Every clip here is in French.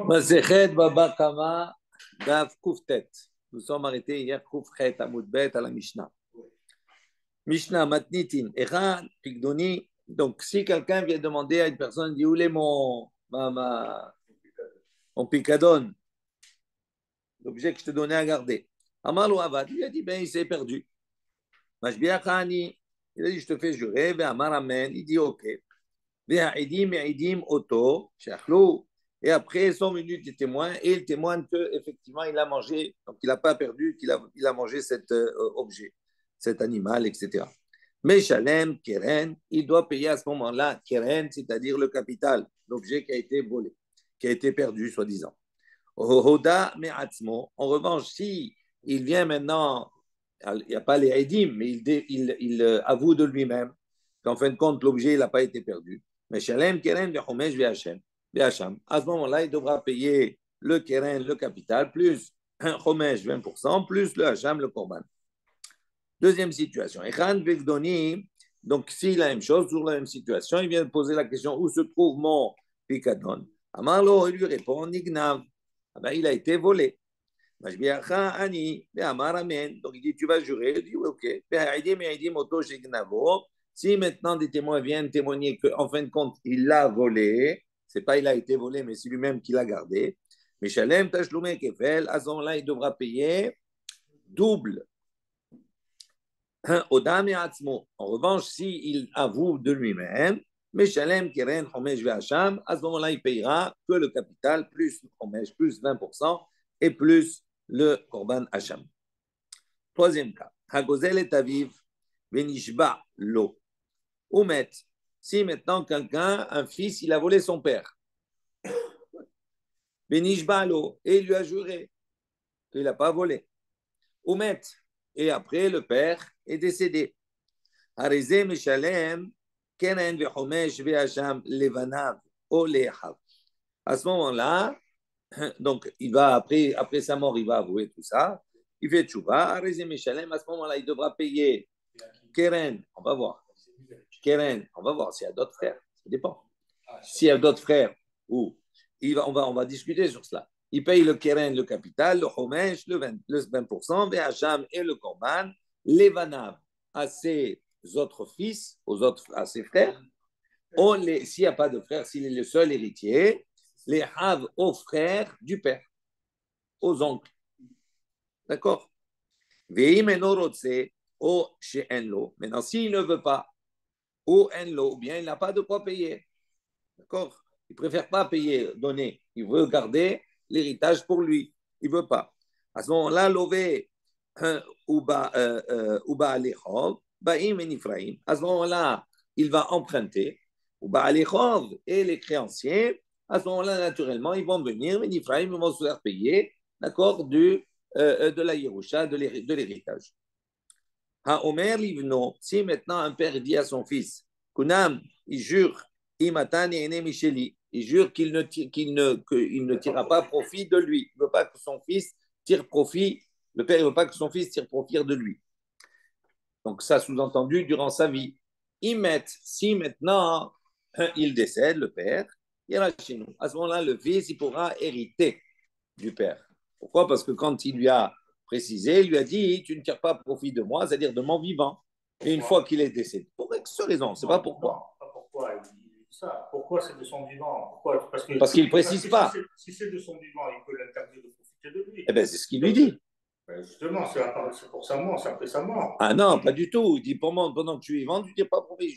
Masechet Baba Kama Dav Kuftet. Nous sommes arrêtés hier Kufchet Amoudbet à la Mishnah. Mishnah Matnitin Eran Pigdoni. Donc, si quelqu'un vient demander à une personne, dit où est mon picadon, l'objet que je te donnais à garder. Amar lo Avad, il a dit, ben il s'est perdu. Mashbiach Hani, il a dit, je te fais jurer. Amar Amen, il dit, ok. Ve'aidim Oto, Shachlou. Et après, sont venus des témoins et ils témoignent qu'effectivement, il a mangé, donc il n'a pas perdu, il a mangé cet objet, cet animal, etc. Mais Shalem, Keren, il doit payer à ce moment-là, Keren, c'est-à-dire le capital, l'objet qui a été volé, qui a été perdu, soi-disant. Hoda Me'atzmo, en revanche, si il vient maintenant, il n'y a pas les Aidim, mais il avoue de lui-même qu'en fin de compte, l'objet n'a pas été perdu. Mais Shalem, Keren, Ve'chomesh, Ve'hachem. À ce moment-là, il devra payer le keren, le capital, plus un chomesh, 20%, plus le hacham, le korban. Deuxième situation. Echan Vegdoni, donc c'est la même chose, toujours la même situation, il vient de poser la question où se trouve mon picadon. Amarlo, il lui répond Nignav. Ah ben, il a été volé. Mashbiacha Ani, Amar Amen. Donc il dit tu vas jurer. Il dit oui, ok. Si maintenant des témoins viennent témoigner qu'en fin de compte, il l'a volé, c'est pas il a été volé, mais c'est lui-même qui l'a gardé. Mais Shalem Tashlume Kefel, à ce moment-là, il devra payer double. Odam et Atzmo. En revanche, s'il avoue de lui-même, mais Shalem Keren Homesh Ve'acham, à ce moment-là, il payera que le capital plus Homesh, plus 20% et plus le Korban Hacham. Troisième cas. Hagozel et Aviv, Venishba lo. Oumet. Si maintenant quelqu'un, un fils, il a volé son père. Venishba lo. Et il lui a juré qu'il n'a pas volé. Oumet. Et après, le père est décédé. Harizé Meshalem, Kenen Vehomesh Ve'acham Levanav Olehav. À ce moment-là, donc il va après sa mort, il va avouer tout ça. Il fait tchouva, Harizé Meshalem. À ce moment-là, il devra payer Keren. On va voir. Keren, on va voir s'il y a d'autres frères. Ça dépend. S'il y a d'autres frères, ou on va discuter sur cela. Il paye le keren, le capital, le chomesh, le 20%, Hacham et le korban, les vanav à ses autres fils, à ses frères. S'il n'y a pas de frères, s'il est le seul héritier, les hav aux frères du père, aux oncles. D'accord? Maintenant, s'il ne veut pas, ou bien il n'a pas de quoi payer. D'accord? Il ne préfère pas payer, donner. Il veut garder l'héritage pour lui. Il ne veut pas. À ce moment-là, Lové Uba Alechov, Baim et Nifraim. À ce moment-là, il va emprunter. Uba Alechov et les créanciers, à ce moment-là, naturellement, ils vont venir, mais Nifraim, ils vont se faire payer, d'accord, de la Yerusha, de l'héritage. Ha-Omer Livno, si maintenant un père dit à son fils, Kunam, il jure, Imatan et Ene Micheli, il jure qu'il ne tirera pas profit de lui. Il ne veut pas que son fils tire profit, le père ne veut pas que son fils tire profit de lui. Donc ça sous-entendu durant sa vie. Si maintenant il décède, le père, il ira chez nous. À ce moment-là, le fils, il pourra hériter du père. Pourquoi? Parce que quand il lui a précisé, il lui a dit, tu ne tires pas profit de moi, c'est-à-dire de mon vivant. Et une fois qu'il est décédé, pour X raison, c'est pas pourquoi. Non, pas pourquoi il dit ça. Pourquoi c'est de son vivant? Pourquoi? Parce qu'il ne précise pas. Si c'est de son vivant, il peut l'interdire de profiter de lui. Eh bien, c'est ce qu'il lui dit. Ben justement, c'est pour sa mort, c'est après sa mort. Ah non, pas du tout. Il dit, pendant que tu es vivant, tu ne tires pas profit.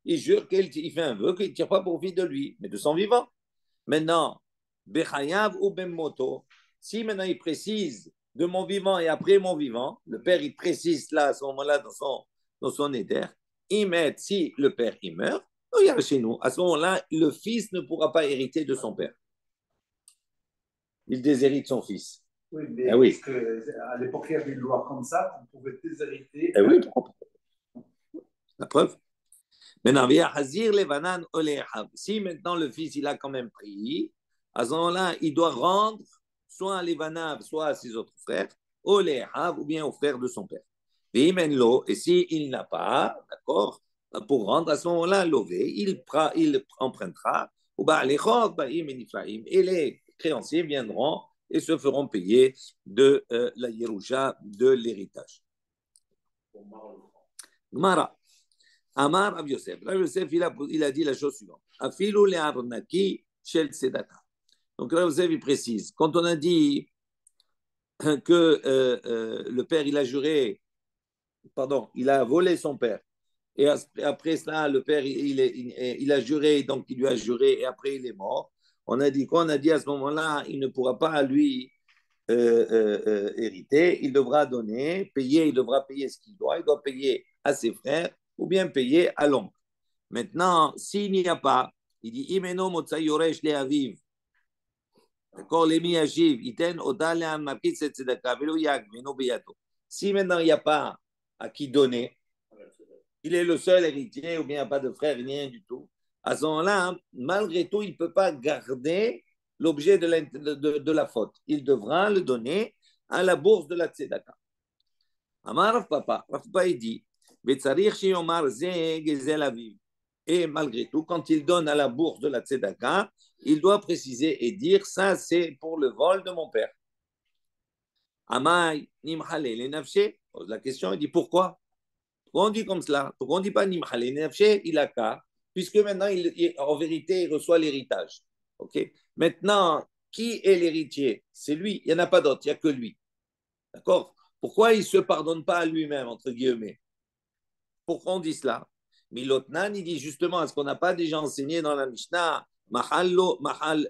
Il jure qu'il fait un vœu qu'il ne tire pas profit de lui, mais de son vivant. Maintenant, Bechayav ou Bemmoto, si maintenant il précise de mon vivant et après mon vivant, le père il précise là à ce moment-là dans son éther, il met, si le père il meurt, il y a chez nous. À ce moment-là, le fils ne pourra pas hériter de son père. Il déshérite son fils. Oui, mais oui. Parce qu'à l'époque, il y avait une loi comme ça, on pouvait déshériter. Eh oui, la preuve. Maintenant, Hazir Levanan Olehav. Si maintenant le fils il a quand même pris, à ce moment-là, il doit rendre soit à Levanav, soit à ses autres frères, Olehav ou bien aux frères de son père. Et s'il n'a pas, d'accord, pour rendre à ce moment-là, Lové, il empruntera Et les créanciers viendront et se feront payer de la Yerusha, de l'héritage. Mara. Amar Rav Yosef. Rav Yosef, il a dit la chose suivante. Afilu le arnaki shel tzedaka. Donc Rav Yosef, il précise. Quand on a dit que le père, il a juré, pardon, il a volé son père, et après cela, le père, il a juré, donc il lui a juré, et après il est mort. On a dit quoi? On a dit à ce moment-là, il ne pourra pas lui hériter, il devra donner, payer, il devra payer ce qu'il doit, il doit payer à ses frères ou bien payer à l'oncle. Maintenant, s'il n'y a pas, il dit Imeno motsa yoresh le aviv. D'accord, les miyajiv, iten odal le amakit set tzedaka, velo yak, veno beyato. Si maintenant il n'y a pas à qui donner, il est le seul héritier ou bien il n'y a pas de frère, rien du tout. À ce moment-là, malgré tout, il ne peut pas garder l'objet de la faute. Il devra le donner à la bourse de la tzedaka. Amar Rav Papa, il dit, et malgré tout, quand il donne à la bourse de la tzedaka, il doit préciser et dire, ça c'est pour le vol de mon père. Amay nimchale le nafshe, pose la question, il dit pourquoi? Pourquoi on dit comme cela? Pourquoi on ne dit pas nimchale le nafshe, il a qu'à, puisque maintenant, en vérité, il reçoit l'héritage. Okay? Maintenant, qui est l'héritier? C'est lui, il n'y en a pas d'autre, il n'y a que lui. D'accord? Pourquoi il ne se pardonne pas à lui-même, entre guillemets? Pourquoi on dit cela? Milotnan, il dit justement, est-ce qu'on n'a pas déjà enseigné dans la Mishnah, mahal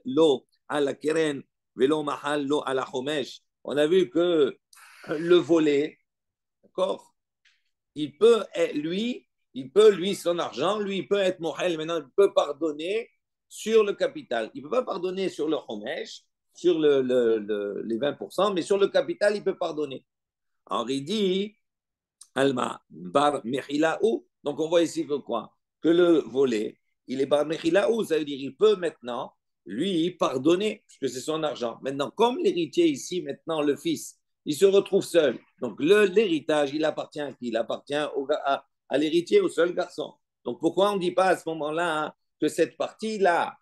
lo ala keren, velo mahal lo ala chomesh. On a vu que le volet, d'accord, il peut, lui, son argent, lui, il peut être mohel, maintenant, il peut pardonner sur le capital. Il ne peut pas pardonner sur le chomesh, sur les 20%, mais sur le capital, il peut pardonner. Alors, il dit, Alma, bar mechilaou. Donc, on voit ici que quoi? Que le volet, il est bar mechilaou, ça veut dire il peut maintenant, lui, pardonner, puisque c'est son argent. Maintenant, comme l'héritier ici, maintenant, le fils, il se retrouve seul. Donc, l'héritage, il appartient à qui? Il appartient à l'héritier, au seul garçon. Donc, pourquoi on ne dit pas à ce moment-là hein, que cette partie-là,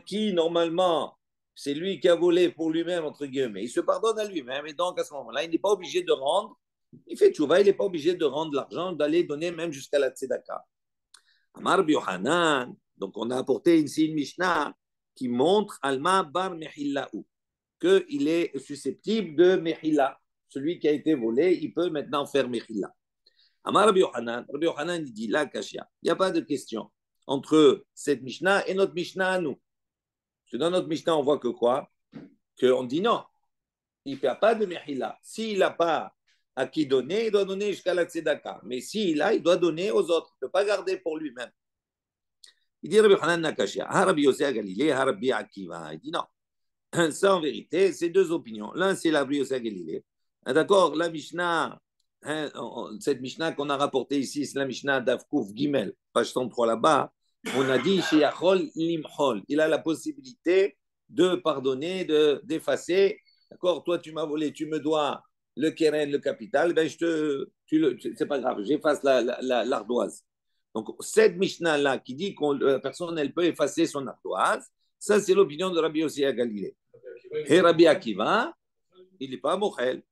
qui normalement, c'est lui qui a volé pour lui-même, entre guillemets, il se pardonne à lui-même, et donc à ce moment-là, il n'est pas obligé de rendre. Il fait tchouva, il n'est pas obligé de rendre l'argent, d'aller donner même jusqu'à la tzedaka. Amar Biohanan, donc on a apporté ici une Mishnah qui montre Alma bar Mehillaou, qu'il est susceptible de Mehilla. Celui qui a été volé, il peut maintenant faire Mehilla. Amar Biohanan, Biohanan dit la Kashia, il n'y a pas de question entre cette Mishnah et notre Mishnah à nous. Parce que dans notre Mishnah, on voit que quoi? Qu'on dit non, il n'y a pas de Mehilla. S'il n'a pas à qui donner, il doit donner jusqu'à la tzedaka. Mais s'il a, il doit donner aux autres. Il ne peut pas garder pour lui-même. Il dit Rabbi Hanan Nakashia, Rabbi Yosef Galilée, Rabbi Akiva. Il dit non. Ça, en vérité, c'est deux opinions. L'un, c'est Rabbi Yosef Galilée. D'accord, la Mishnah, cette Mishnah qu'on a rapportée ici, c'est la Mishnah d'Avkouf Gimel, page 103 là-bas. On a dit Sheyachol Limchol. Il a la possibilité de pardonner, d'effacer. D'accord, toi, tu m'as volé, tu me dois le keren, le capital, ben c'est pas grave, j'efface l'ardoise. Donc, cette Mishnah-là qui dit que la personne, elle peut effacer son ardoise, ça, c'est l'opinion de Rabbi Yossi à Galilée. Et Rabbi Akiva, il n'est pas mochel.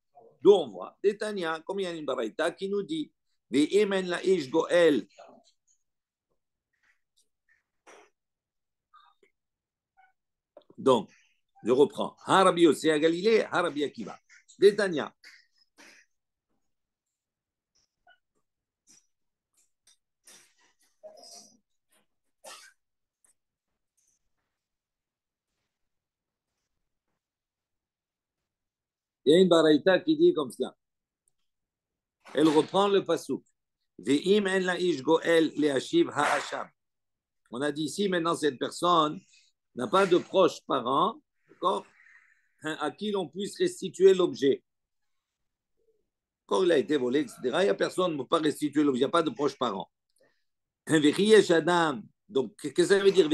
D'où on voit, Détania, comme il y a une baraïta qui nous dit, Ve'emen la ish goel. Donc, je reprends. Ha Rabbi Yossi à Galilée, ha Rabbi Akiva. Détania. Il y a une baraïta qui dit comme cela. Elle reprend le pasouk. Ve'im en la ish goel le'ashiv ha'asham. On a dit ici, maintenant, cette personne n'a pas de proche parent, d'accord, à qui l'on puisse restituer l'objet. Quand il a été volé, etc., il n'y a personne ne peut pas restituer l'objet, il n'y a pas de proche parent. Donc, qu'est-ce que ça veut dire?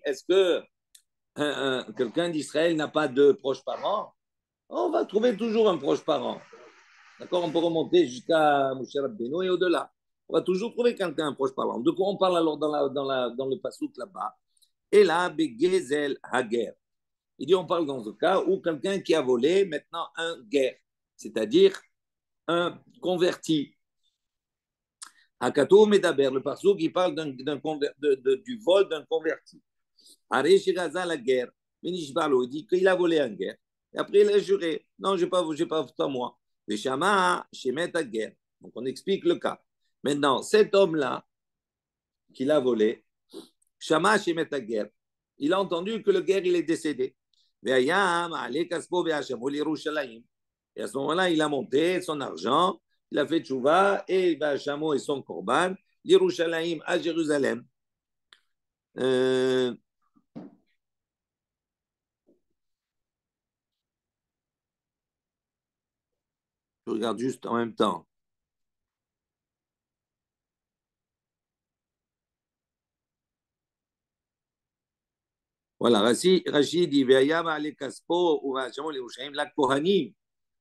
Est-ce que quelqu'un d'Israël n'a pas de proche parent? On va trouver toujours un proche parent. D'accord? On peut remonter jusqu'à Moshe Rabbeinu et au-delà. On va toujours trouver quelqu'un, un proche parlant. De quoi on parle alors dans le pasouk là-bas? Et là, Begezel Hager. Il dit, on parle dans ce cas où quelqu'un qui a volé maintenant un guerre, c'est-à-dire un converti. Hakatou Medaber, le pasouk qui parle du vol d'un converti. Aresh Gaza la guerre. Minishbalo, il dit qu'il a volé un guerre. Et après, il a juré. Non, je n'ai pas fait à moi. Le Shama, Shemet à guerre. Donc, on explique le cas. Maintenant, cet homme-là, qui l'a volé, Shama, Shemet à guerre, il a entendu que le guerre, il est décédé. Et à ce moment-là, il a monté son argent, il a fait tchouva, et Vachamo et son korban, l'Yerushalayim à Jérusalem. Je regarde juste en même temps. Voilà, Rachid dit la Kohanim.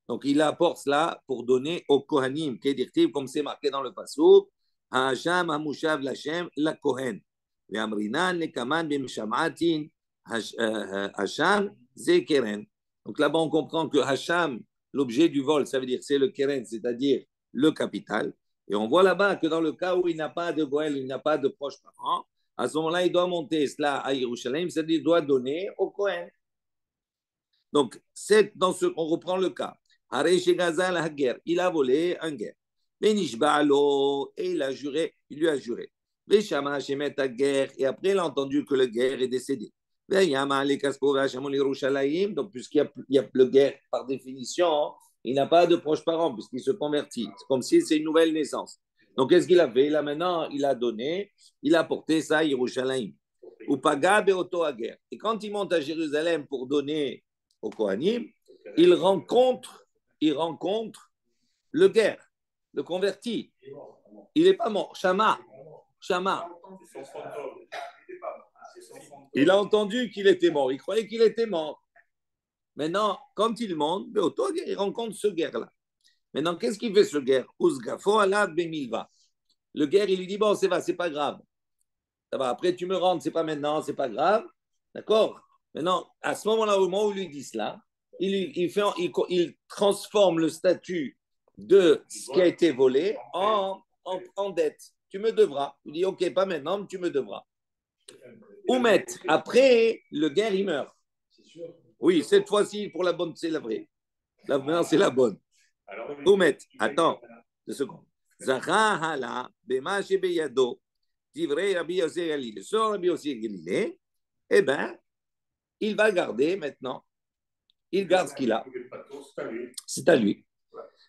Donc il apporte cela pour donner aux Kohanim, comme c'est marqué dans le Passouk, Hasham Hamushav Lachem la Kohen. Amrinan Nekaman Bimshamatin Hasham Zekeren. Donc là-bas on comprend que Hasham, l'objet du vol, ça veut dire c'est le Keren, c'est-à-dire le capital. Et on voit là-bas que dans le cas où il n'a pas de Goël, il n'a pas de proche parent, à ce moment-là, il doit monter cela à Yerushalayim, c'est-à-dire qu'il doit donner au Kohen. Donc, on reprend le cas. Il a volé un guerre. Et il a juré, il lui a juré. Et après, il a entendu que le guerre est décédé. Donc, puisqu'il y a le guerre, par définition, il n'a pas de proche parent, puisqu'il se convertit. C'est comme si c'est une nouvelle naissance. Donc, qu'est-ce qu'il a fait? Là, maintenant, il a donné, il a porté ça à Yerushalayim. Et quand il monte à Jérusalem pour donner au Kohanim, il rencontre le guerre, le converti. Il n'est pas mort. Shama. Il a entendu qu'il était mort. Il croyait qu'il était mort. Maintenant, quand il monte, il rencontre ce guerre-là. Maintenant, qu'est-ce qu'il fait ce guerre? Le guerre, il lui dit, bon, c'est pas grave. Ça va, après, tu me rentres, c'est pas maintenant, c'est pas grave. D'accord? Maintenant, à ce moment-là, au moment où il lui dit cela, il transforme le statut de ce qui a été volé en dette. Tu me devras. Il dit, OK, pas maintenant, mais tu me devras. Oumet, après, le guerre, il meurt. Oui, cette fois-ci, pour la bonne, c'est la vraie. Maintenant, c'est la bonne. Oumet, attends, 2 secondes. Zahahala, Bema Shebeyado, Divrei Rabbi Yossi Galilée. Sur Rabbi Yossi Galilée, eh bien, il va garder maintenant. Il garde ce qu'il a. C'est à lui.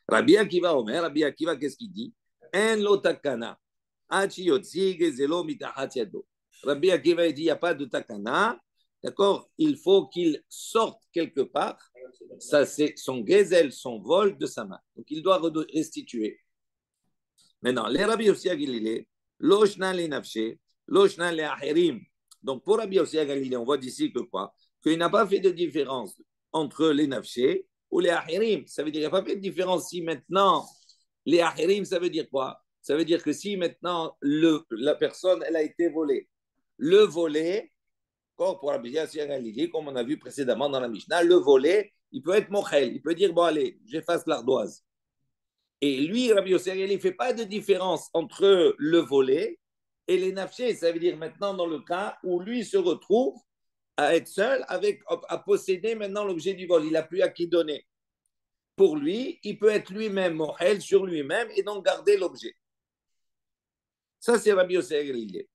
Rabbi Akiva Omer, Rabbi Akiva, qu'est-ce qu'il dit? En lo takana. Rabbi Akiva dit, il n'y a pas de takana. D'accord? Il faut qu'il sorte quelque part. Ça, c'est son gezel, son vol de sa main. Donc, il doit restituer. Maintenant, les Rabbi Yossi Galilée, Loshna le nafshe, Loshna le ahirim. Donc, pour Rabbi Yossi Galilée, on voit d'ici que quoi? Qu'il n'a pas fait de différence entre les nafshé ou les ahirim. Ça veut dire qu'il n'y a pas fait de différence si maintenant, les ahirim, ça veut dire quoi? Ça veut dire que si maintenant, la personne, elle a été volée. Le volé, pour Rabbi Yossi Galilée, comme on a vu précédemment dans la Mishnah, le volé, il peut être mochel. Il peut dire, bon, allez, j'efface l'ardoise. Et lui, Rabbi Yossi, il ne fait pas de différence entre le volé et les nafshés. Ça veut dire maintenant dans le cas où lui se retrouve à être seul, à posséder maintenant l'objet du vol. Il n'a plus à qui donner. Pour lui, il peut être lui-même mohel sur lui-même et donc garder l'objet. Ça, c'est Rabbi Yossi Galilée.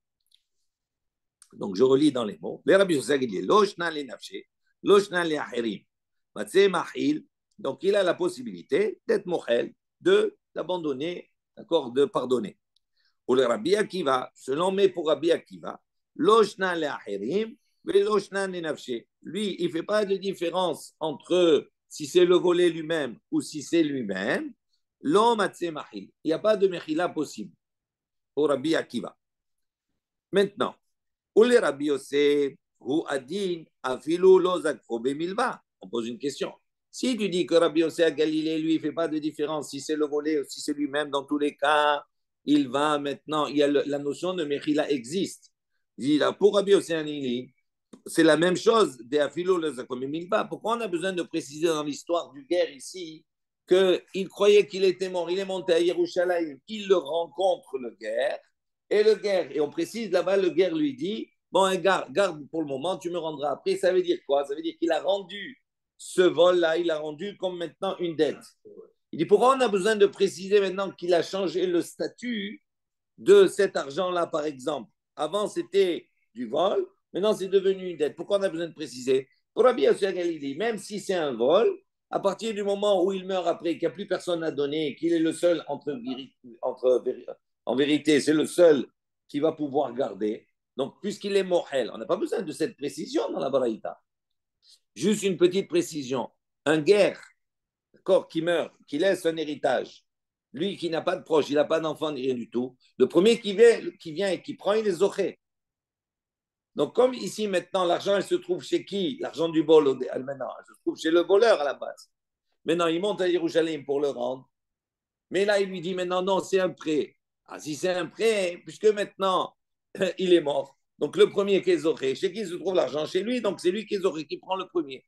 Donc, je relis dans les mots. Les Rabbi Yossi Galilée, loshna les nafshés, loshna les ahirim. Donc, il a la possibilité d'être mohel, d'abandonner, d'accord, de pardonner. Ou le Rabbi Akiva, selon mais pour Rabbi Akiva, loshna le ahirim, mais loshna le nafshé. Lui, il ne fait pas de différence entre si c'est le volé lui-même ou si c'est lui-même. L'homme a mahil. Il n'y a pas de mechila possible pour Rabbi Akiva. Maintenant, ou le Rabbi Yosef, ou adin, afilu lo zakfo bemilva. On pose une question. Si tu dis que Rabbi Yossé à Galilée, lui, il ne fait pas de différence, si c'est le volé ou si c'est lui-même, dans tous les cas, il va maintenant, la notion de Mechila existe. Il dit là, pour Rabbi Yossé à Galilée, c'est la même chose des Afilo le Zakomimilba. Pourquoi on a besoin de préciser dans l'histoire du guerre ici qu'il croyait qu'il était mort, il est monté à Yerushalayim, il le rencontre le guerre, et on précise là-bas, le guerre lui dit, bon, garde pour le moment, tu me rendras après. Ça veut dire quoi? Ça veut dire qu'il a rendu ce vol-là, il a rendu comme maintenant une dette. Il dit, pourquoi on a besoin de préciser maintenant qu'il a changé le statut de cet argent-là, par exemple? Avant, c'était du vol, maintenant, c'est devenu une dette. Pourquoi on a besoin de préciser? Pour Rabbi Yossi Galili, même si c'est un vol, à partir du moment où il meurt après, qu'il n'y a plus personne à donner, qu'il est le seul, en vérité, c'est le seul qui va pouvoir garder. Donc, puisqu'il est mohel, on n'a pas besoin de cette précision dans la baraïta. Juste une petite précision. Un guerre, d'accord, qui meurt, qui laisse un héritage, lui qui n'a pas de proche, il n'a pas d'enfant ni rien du tout, le premier qui vient et qui prend, il est zoché. Donc, comme ici maintenant, l'argent, il se trouve chez qui? L'argent du vol, maintenant, il se trouve chez le voleur à la base. Maintenant, il monte à Jérusalem pour le rendre. Mais là, il lui dit maintenant, non, c'est un prêt. Ah, si c'est un prêt, puisque maintenant, il est mort. Donc, le premier qui est zoré, chez qui se trouve l'argent? Chez lui. Donc, c'est lui qui est zoré, qui prend le premier.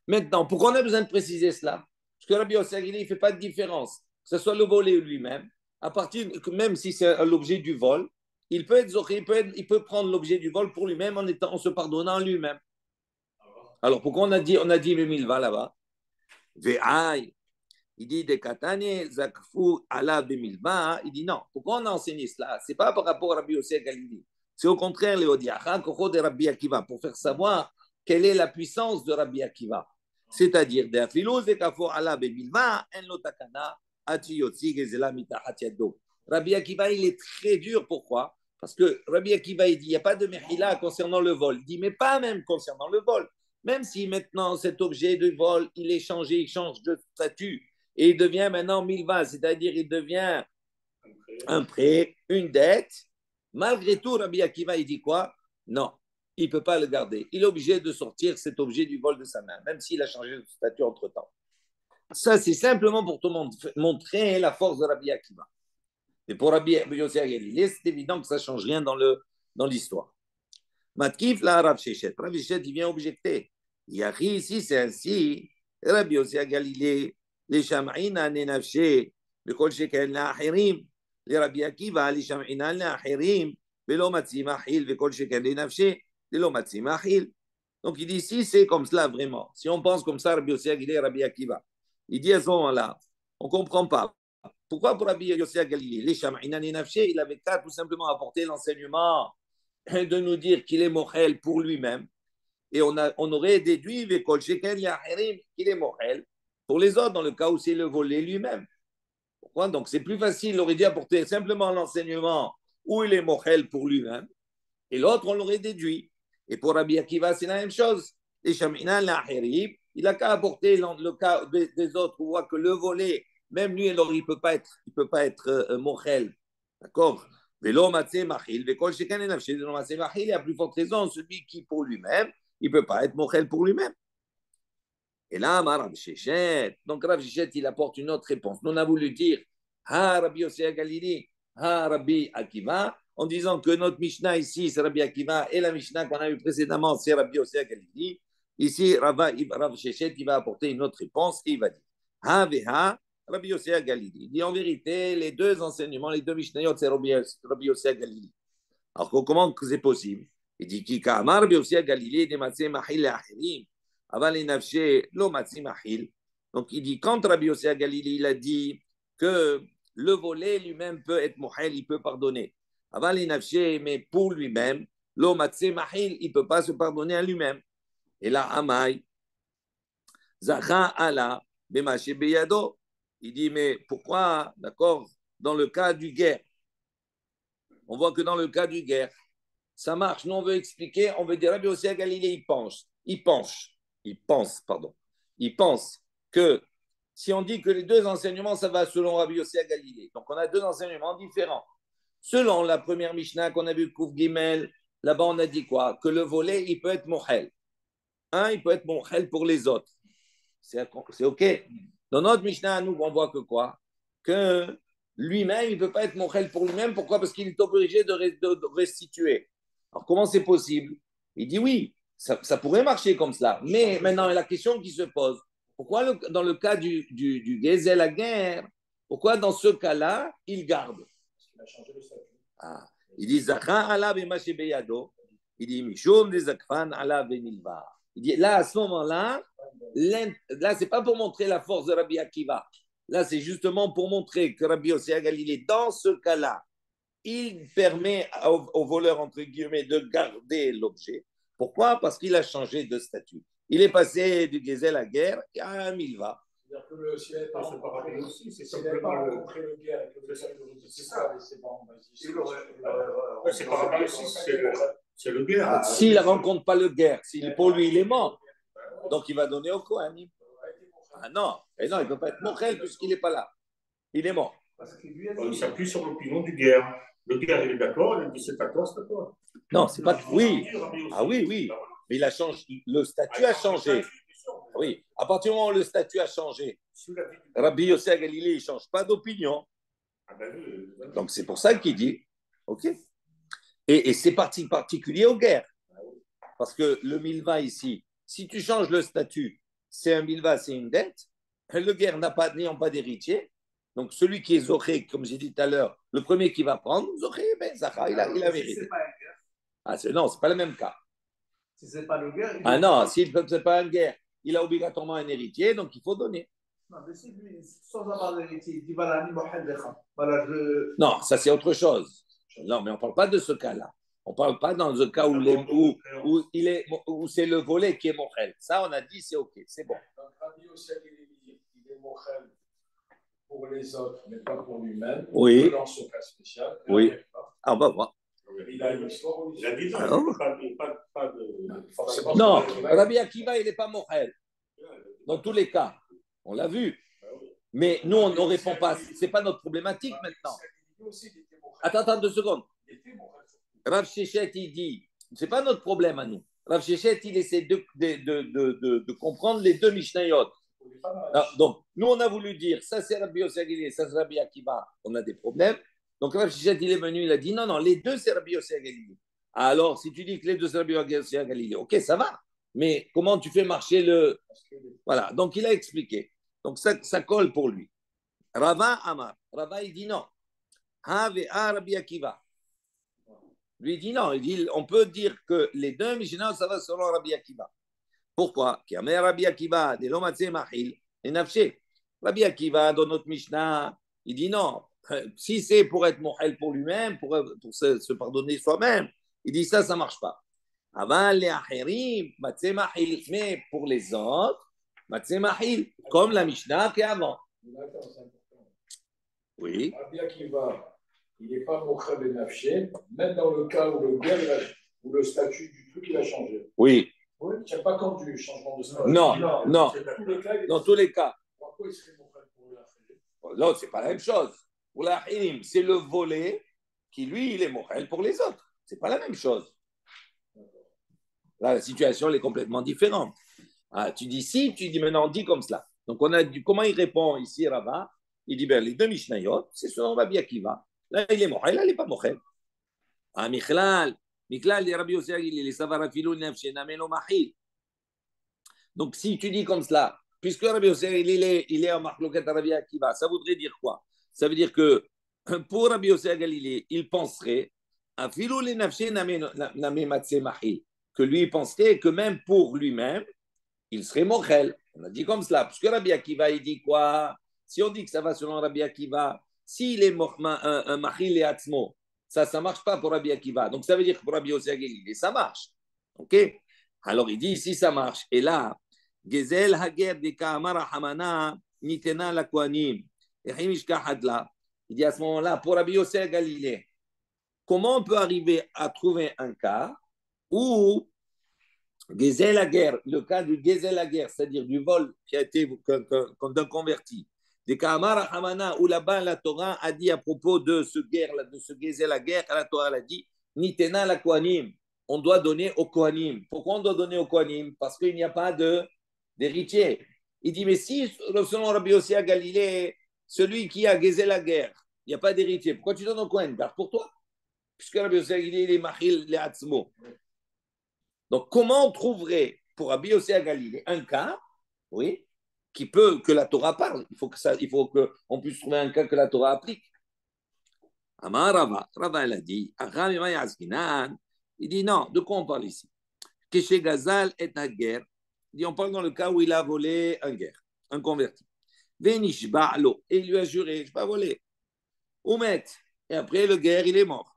Maintenant, pourquoi on a besoin de préciser cela? Parce que Rabbi Yossi il ne fait pas de différence. Que ce soit le volé lui-même, à partir, même si c'est l'objet du vol, il peut être zoré, il peut prendre l'objet du vol pour lui-même en se pardonnant lui-même. Alors, pourquoi on a dit le milva là-bas? Ve'aï. Il dit de Katane, Zakfou, Allah, Bemilba. Il dit non. Pourquoi on a enseigné cela? Ce n'est pas par rapport à Rabbi Yossi Galilée. C'est au contraire, Léodiacha, Koko de Rabbi Akiva, pour faire savoir quelle est la puissance de Rabbi Akiva. C'est-à-dire, de Afilos, de Kafou, Allah, Bemilba, En Lotakana, Ati Yotzi, Gezela, Mitahat Yado. Rabbi Akiva, il est très dur. Pourquoi? Parce que Rabbi Akiva, il dit il n'y a pas de Mechila concernant le vol. Il dit mais pas même concernant le vol. Même si maintenant cet objet de vol, il est changé, il change de statut et il devient maintenant milva, c'est-à-dire il devient un prêt, une dette. Malgré tout, Rabbi Akiva, il dit quoi? Non, il ne peut pas le garder. Il est obligé de sortir cet objet du vol de sa main, même s'il a changé de statut entre-temps. Ça, c'est simplement pour te montrer la force de Rabbi Akiva. Et pour Rabbi Yossi Galilée, c'est évident que ça ne change rien dans l'histoire. Matkif la Rav Shechet. Rav Shechet, il vient objecter. Yahi, ici, c'est ainsi. Rabbi Yossi Galilée, les Sham'ina Nenafshe, le Kol Sheken la Ahirim, les Rabbi Akiva, les Sham'ina la Ahirim, Velo Matzim Ahil, le Kol Sheken la Nafshe, Velo Matzim Ahil. Donc il dit ici, c'est comme cela vraiment. Si on pense comme ça, Rabbi Yossi Galilée, Rabbi Akiva, il dit à ce moment-là, on ne comprend pas. Pourquoi pour Rabbi Yossi Galilée, les Sham'ina Nenafshe, il avait qu'à tout simplement apporter l'enseignement de nous dire qu'il est mochel pour lui-même. Et on aurait déduit qu'il est mochel pour les autres, dans le cas où c'est le volé lui-même. Pourquoi? Donc c'est plus facile, il aurait dû apporter simplement l'enseignement où il est mochel pour lui-même, et l'autre, on l'aurait déduit. Et pour Rabbi Akiva, c'est la même chose. Les Shamina, l'Ahirim, il n'a qu'à apporter le cas des autres, on voit que le volé, même lui, alors, il ne peut pas être mochel. D'accord? Velo matzeh machil, vekol shekan enafshe de matzeh machil, il y a plus forte raison, celui qui pour lui-même, il ne peut pas être mochel pour lui-même. Et là, Rav Shechet, donc Rav Shechet, il apporte une autre réponse. Nous, on a voulu dire, ah, Rabbi Yossi Galili, ah, Rabbi Akiva, en disant que notre Mishnah ici, c'est Rabbi Akiva, et la Mishnah qu'on a eu précédemment, c'est Rabbi Yossi Galili. Ici, Rav Shechet, il va apporter une autre réponse, et il va dire, ah, veha, Rabbi Yossi Galili. Il dit en vérité, les deux enseignements, les deux Mishnayot, c'est Rabbi Yossi Galili. Alors, comment c'est possible? Il dit, Kika Amar, Rabbi Yossi Galili, de Matzeh Mahil Ahirim. Donc il dit, quand Rabbi Yossi Galili il a dit que le volé lui-même peut être mohel, il peut pardonner. Mais pour lui-même, il ne peut pas se pardonner à lui-même. Et là, Amai, Zacha ala bemaché beyado. Il dit, mais pourquoi, d'accord, dans le cas du guerre, on voit que dans le cas du guerre, ça marche. Nous, on veut expliquer, on veut dire, Rabbi Yossi Galili, il pense que si on dit que les deux enseignements, ça va selon Rabbi Yossi Galilée. Donc, on a deux enseignements différents. Selon la première Mishnah qu'on a vu, Kouf Gimel, là-bas, on a dit quoi? Que le volet, il peut être mohel. Il peut être mohel pour les autres. c'est OK. Dans notre Mishnah, nous, on voit que quoi? Que lui-même, il ne peut pas être mochel pour lui-même. Pourquoi? Parce qu'il est obligé de restituer. Alors, comment c'est possible? Il dit oui, ça pourrait marcher comme cela. Mais maintenant, la question qui se pose, pourquoi dans le cas du Gezel à guerre, pourquoi dans ce cas-là, il garde? Parce qu'il a changé le statut. Ah. Il dit Zakha ala b'mashe beyado. Il dit Mishum de Zakfan ala benilva. Il dit là, à ce moment-là, là, c'est pas pour montrer la force de Rabbi Akiva. Là, c'est justement pour montrer que Rabbi Yossi Galilée, dans ce cas-là, il permet au voleur, entre guillemets, de garder l'objet. Pourquoi? Parce qu'il a changé de statut. Il est passé du Gezel à guerre à un milva. C'est-à-dire que s'il n'avait pas rencontré aussi, c'est simplement le guerre et que le salut c'est ça, c'est pas en base. C'est pas en base, c'est le guerre. S'il ne rencontre pas le guerre, pour lui, il est mort. Donc, il va donner au Kohanim. Ah non, et non, il ne peut pas être mochel puisqu'il n'est pas là. Il est mort. Il s'appuie sur l'opinion du guerre. Le guerre, il est d'accord, il dit c'est d'accord, c'est d'accord. Non, c'est pas. Oui. Ah oui, oui. Mais il a changé. Le statut a changé. Oui. À partir du moment où le statut a changé, Rabbi Yossi Galilée, il ne change pas d'opinion. Donc, c'est pour ça qu'il dit OK. Et c'est particulier aux guerres. Parce que le milva ici, si tu changes le statut, c'est un milva, c'est une dette. Le guerre n'ayant pas d'héritier. Donc, celui qui est Zoché, comme j'ai dit tout à l'heure, le premier qui va prendre, Zoché, ben, Zahra, il a mérité. Non, ce n'est pas le même cas. Si ce n'est pas le guerre. Ah non, si ce n'est pas un guerre, il a obligatoirement un héritier, donc il faut donner. Non, mais si lui, sans avoir d'héritier, il dit voilà, voilà, non, ça c'est autre chose. Non, mais on ne parle pas de ce cas-là. On ne parle pas dans le cas où c'est le volet qui est mochel. Ça, on a dit, c'est OK, c'est bon. Donc, Rabbi Yossi il est mochel pour les autres, mais pas pour lui-même. Oui. Dans ce cas spécial. Oui. Ah, on va voir. Il a une histoire où il a dit pas de forcément. Non, Rabbi Akiva, il n'est pas mochel. Dans tous les cas, on l'a vu. Mais nous, on ne répond pas. Ce n'est pas notre problématique maintenant. Attends 2 secondes. Rav Shechet, il dit, ce n'est pas notre problème à nous. Rav Shechet, il essaie de comprendre les deux Mishnayot. Alors, donc, nous, on a voulu dire, ça c'est Rabbi Yossi Galilée, ça c'est Rabbi Akiva, on a des problèmes. Donc, Rav Shechet, il est venu, il a dit, non, les deux c'est Rabbi Yossi Galilée. Alors, si tu dis que les deux c'est Rabbi Yossi Galilée, ok, ça va. Mais comment tu fais marcher le... Voilà, donc il a expliqué. Donc, ça colle pour lui. Rava Amar. Rava, il dit non. Rabbi Akiva. Lui, il dit non. Il dit, on peut dire que les deux Mishnah, ça va selon Rabbi Akiva. Pourquoi? Car Rabbi Akiva, de l'omatse mahil, et nafshe. Rabbi Akiva, dans notre Mishnah, il dit non. Si c'est pour être mohel pour lui-même, pour se pardonner soi-même, il dit ça ne marche pas. Aval les acherim, matse mahil. Mais pour les autres, matse mahil, comme la Mishnah qui est avant. Oui. Rabbi Akiva, il n'est pas mochel et nafshe, même dans le cas où le statut du truc il a changé. Oui. Oui, il n'y a pas comme du changement de statut. Non. Dans tous les cas. Pourquoi il serait mochel pour le non, ce n'est pas la même chose. Pour la Hirim, c'est le volet qui, lui, il est mochel pour les autres. Ce n'est pas la même chose. Là, la situation elle est complètement différente. Ah, tu dis si, tu dis maintenant, on dit comme cela. Donc, on a dit, comment il répond ici, Rava? Il dit, ben, les deux Mishnayot, c'est selon Rabbi Akiva. Là, il est mochel, là, il n'est pas mochel. Ah, Michlal, les Rabbi Yossi, les Savarafilou, Nefshenameno Mahil. Donc, si tu dis comme cela, puisque Rabbi Yossi, il est en Marloket Rabbi Akiva, ça voudrait dire quoi? Ça veut dire que pour Rabbi Yossi Galilée, il penserait à Filou les Nefshenameno Mahil, que lui, il penserait que même pour lui-même, il serait mochel. On a dit comme cela. Parce que Rabbi Akiva, il dit quoi? Si on dit que ça va selon Rabbi Akiva, s'il est un machil et atzmo, ça ne marche pas pour Rabbi Akiva. Donc ça veut dire que pour Rabbi Yossi Galilée, ça marche. OK? Alors il dit, si ça marche, et là, Gezel Hager de Ka'amara Hamana Nitena la Kohanim. Il dit à ce moment-là, pour Rabbi Yossi Galilée, comment on peut arriver à trouver un cas où Gezel la guerre, le cas du Gezel la guerre, c'est-à-dire du vol qui a été d'un converti, des Kamara Hamana, où là-bas la Torah a dit à propos de ce Gezel la guerre, la Torah a dit Nitena la Kohanim, on doit donner au Kohanim. Pourquoi on doit donner au Kohanim? Parce qu'il n'y a pas d'héritier. Il dit, mais si, selon Rabbi Yossi à Galilée, celui qui a gazé la guerre, il n'y a pas d'héritier, pourquoi tu donnes au Kohen? Garde pour toi. Puisque Rabbi Yossi à Galilée, il est mahil, les atzmo. Donc, comment on trouverait pour Rabbi Yossi à Galilée un cas, oui, que la Torah parle? Il faut qu'on puisse trouver un cas que la Torah applique. Amar Rava, Rava, il a dit, il dit non, de quoi on parle ici? Keshe Gazal est à guerre. Il dit, on parle dans le cas où il a volé un guerre, un converti. Venishba lo, et il lui a juré, je ne vais pas voler. Oumet, et après le guerre, il est mort.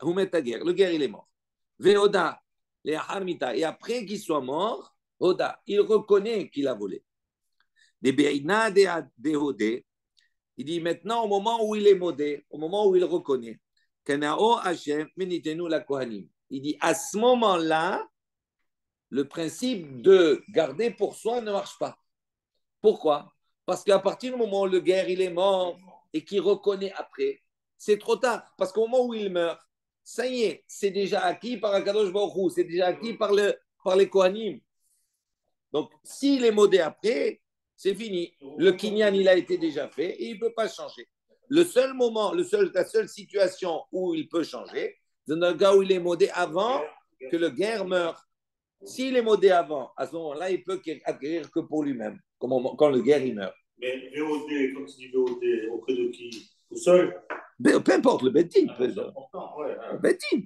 Oumet à guerre, le guerre, il est mort. Veoda, les harmita, et après qu'il soit mort, Oda, il reconnaît qu'il a volé. Des beina de hodé. Il dit maintenant, au moment où il est modé, au moment où il reconnaît, Kanao Hashem, menitenu la kohanim. Il dit à ce moment-là, le principe de garder pour soi ne marche pas. Pourquoi? Parce qu'à partir du moment où le guerre il est mort et qu'il reconnaît après, c'est trop tard. Parce qu'au moment où il meurt, ça y est, c'est déjà acquis par Akadosh Baruch Hu, c'est déjà acquis par les kohanim. Donc, s'il est modé après, c'est fini. Le kinyan, il a été déjà fait et il ne peut pas changer. Le seul moment, la seule situation où il peut changer, c'est dans le cas où il est modé avant que le guerre meure. S'il est modé avant, à ce moment-là, il peut acquérir que pour lui-même, quand le guerre il meurt. Mais VOD, quand tu dis VOD, auprès de qui? Tout seul? Peu importe, le Beddin. C'est important, ouais. Le Beddin.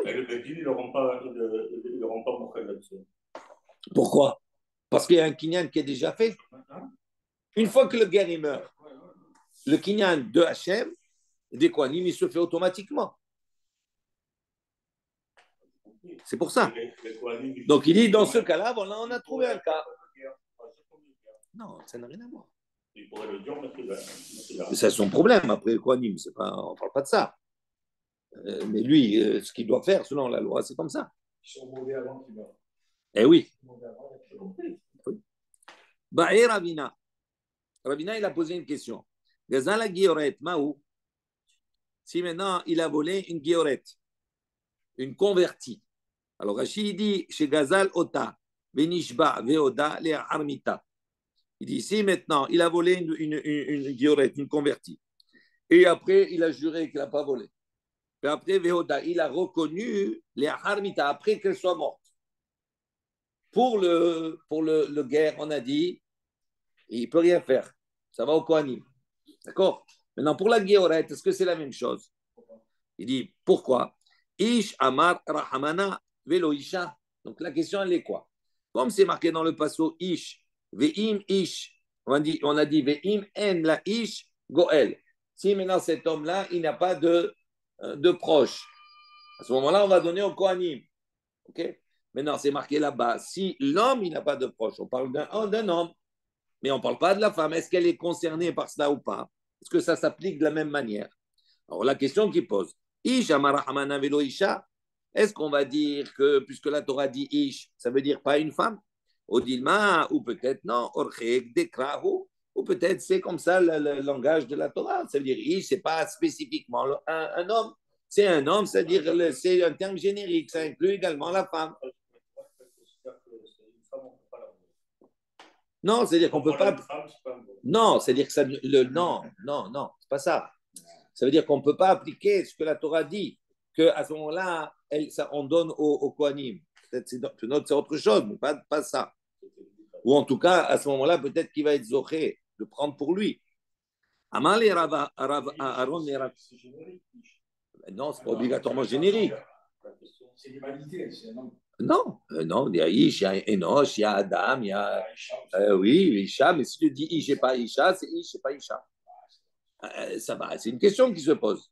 Et le Beddin, ils ne l'auront pas montré là-dessus. Pourquoi? Parce qu'il y a un kinyan qui est déjà fait. Une fois que le guerre il meurt, le kinyan de Hachem, des Kohanim, il se fait automatiquement. C'est pour ça. Donc il dit, dans ce cas-là, voilà, on a trouvé un cas. Non, ça n'a rien à voir. Il pourrait le dire, mais c'est son problème, après Kohanim, on ne parle pas de ça. Mais lui, ce qu'il doit faire, selon la loi, c'est comme ça. Ils sont mauvais avant qu'ils meurent. Eh oui. Oui. Ba'e Ravina. Ravina, il a posé une question. Gazala Gioret, Maou. Si maintenant il a volé une Gioret, une convertie. Alors Rachid dit chez Gazal Ota, Benishba, Veoda, les Armita. Il dit si maintenant il a volé une Gioret, une convertie. Et après il a juré qu'il n'a pas volé. Et après Veoda, il a reconnu les Armita après qu'elle soit morte. Pour le guerre, on a dit, il ne peut rien faire. Ça va au Kohanim. D'accord? Maintenant, pour la Géoret, est-ce que c'est la même chose? Il dit, pourquoi? Ish Amar Rahamana Velo Isha. Donc la question, elle est quoi? Comme c'est marqué dans le passo Ish, Ve'im Ish, on a dit Ve'im En la Ish Goel. Si maintenant cet homme-là, il n'a pas de proche, à ce moment-là, on va donner au Kohanim. Ok? Maintenant, c'est marqué là-bas. Si l'homme, il n'a pas de proche, on parle d'un homme, mais on ne parle pas de la femme. Est-ce qu'elle est concernée par cela ou pas? Est-ce que ça s'applique de la même manière? Alors, la question qu'il pose, Ish Amarahamana Velo Isha, est-ce qu'on va dire que, puisque la Torah dit Ish, ça veut dire pas une femme? Odilma, ou peut-être non, Orchek, Dekrahu, ou peut-être c'est comme ça le langage de la Torah. Ça veut dire Ish, ce n'est pas spécifiquement un homme. C'est un homme, c'est-à-dire c'est un terme générique, ça inclut également la femme. Non, c'est-à-dire qu'on ne peut pas. Non, c'est-à-dire que ça. Non, c'est pas ça. Ça veut dire qu'on ne peut pas appliquer ce que la Torah dit, qu'à ce moment-là, on donne au Kohanim. Peut-être c'est autre chose, mais pas ça. Ou en tout cas, à ce moment-là, peut-être qu'il va être zoché, de prendre pour lui. Amal et Aaron et Rav. Non, ce n'est pas obligatoirement générique. C'est l'humanité, c'est un homme. Non, il y a Ish, il y a Enoch, il y a Adam, il y a. Oui, Isha, mais si tu dis Ish et pas Isha, c'est Ish et pas Isha. Ça va, c'est une question qui se pose.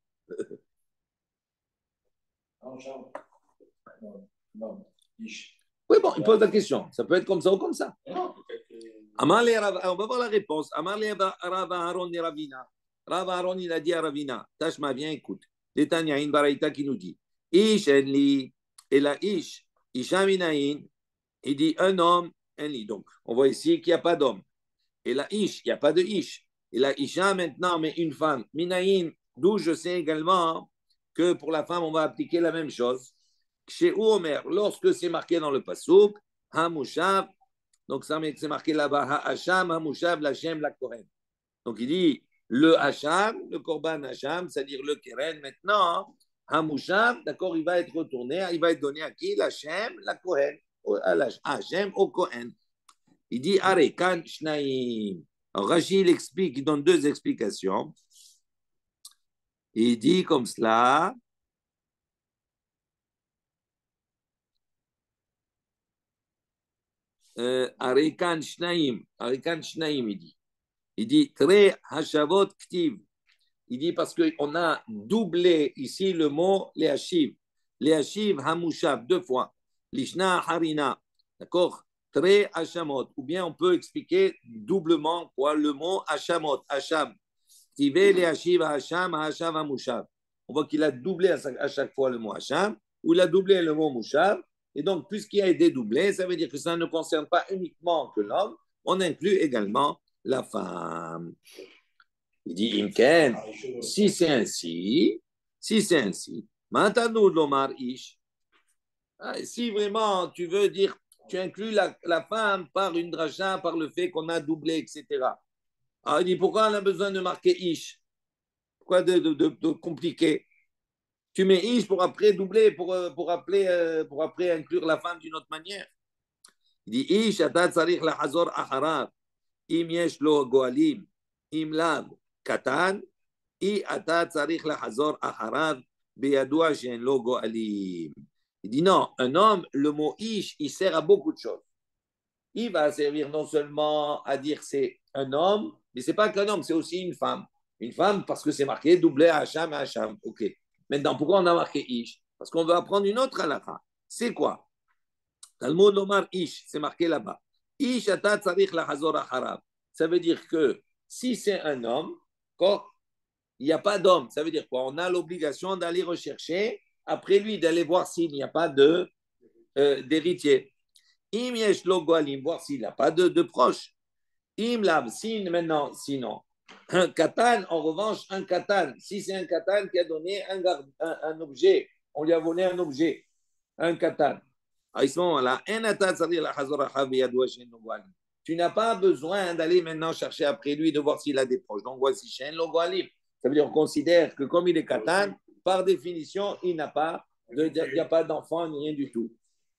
Non, Ish. Oui, bon, il pose la question. Ça peut être comme ça ou comme ça. On va voir la réponse. Amar Rav Aaron et Ravina. Rav Aaron, il a dit à Ravina, Tashma, viens, écoute. Détania, une baraïta qui nous dit Ish enli, et la Ish, Isha minaïn, il dit un homme, enli. Donc, on voit ici qu'il n'y a pas d'homme. Et la Ish, il n'y a pas de Ish. Et la Isha maintenant, mais une femme. Minaïn, d'où je sais également que pour la femme, on va appliquer la même chose. Chez Omer, lorsque c'est marqué dans le Passouk, Hamushav, Donc, ça, c'est marqué là-bas, Hacham, Hamushav, Lachem, la Kohen. Donc, il dit le Hacham, le Korban Hacham, c'est-à-dire le Keren. Maintenant, Hamushav, d'accord, il va être retourné, il va être donné à qui? Lachem, la Kohen. Hachem au Kohen. Il dit Arekan Shnaim. Alors, Rashi, il explique, il donne deux explications. Il dit comme cela. Arekan Shnaim, il dit. Il dit Tre Hashavot Ktiv. Il dit parce qu'on a doublé ici le mot Leashiv. Leashiv Hamushav, deux fois. Lishna Harina. D'accord? Tre Hashamot. Ou bien on peut expliquer doublement quoi le mot Hashamot. Hasham. Ktive Leashiv Hasham, Hashav Hamushav. On voit qu'il a doublé à chaque fois le mot Hasham, ou il a doublé le mot Mushav. Et donc, puisqu'il a été doublé, ça veut dire que ça ne concerne pas uniquement que l'homme, on inclut également la femme. Il dit, Imken, si c'est ainsi, Matanu Lomar Ish, si vraiment tu veux dire, tu inclus la femme par une dracha, par le fait qu'on a doublé, etc. Alors il dit, pourquoi on a besoin de marquer Ish? Pourquoi de compliquer? Tu mets Ish pour après doubler, pour après inclure la femme d'une autre manière. Il dit, Ish, ata tzarich la hazor acharav, im yesh lo goalim, im lav, katan, I ata tzarich la hazor acharav, beyadua shen lo goalim. Il dit non, un homme, le mot ish, il sert à beaucoup de choses. Il va servir non seulement à dire c'est un homme, mais c'est pas qu'un homme, c'est aussi une femme. Une femme parce que c'est marqué doublé Hacham et Hacham. Ok. Maintenant, pourquoi on a marqué ish? Parce qu'on veut apprendre une autre halakha. C'est quoi? Talmud Lomar ish, c'est marqué là-bas. Ish ata tzarich la hazor acharav. Ça veut dire que si c'est un homme, il n'y a pas d'homme. Ça veut dire quoi? On a l'obligation d'aller rechercher après lui, d'aller voir s'il n'y a pas d'héritier. Im yesh lo goalim, voir s'il n'a pas de proche. Im lav, maintenant, sinon. Un katan, en revanche, un katan. Si c'est un katan qui a donné un objet, on lui a volé un objet, un katan. À ce moment-là, tu n'as pas besoin d'aller maintenant chercher après lui de voir s'il a des proches. Donc voici Shen lo goalim. Ça veut dire qu'on considère que comme il est katan, par définition, il n'y a pas d'enfant ni rien du tout.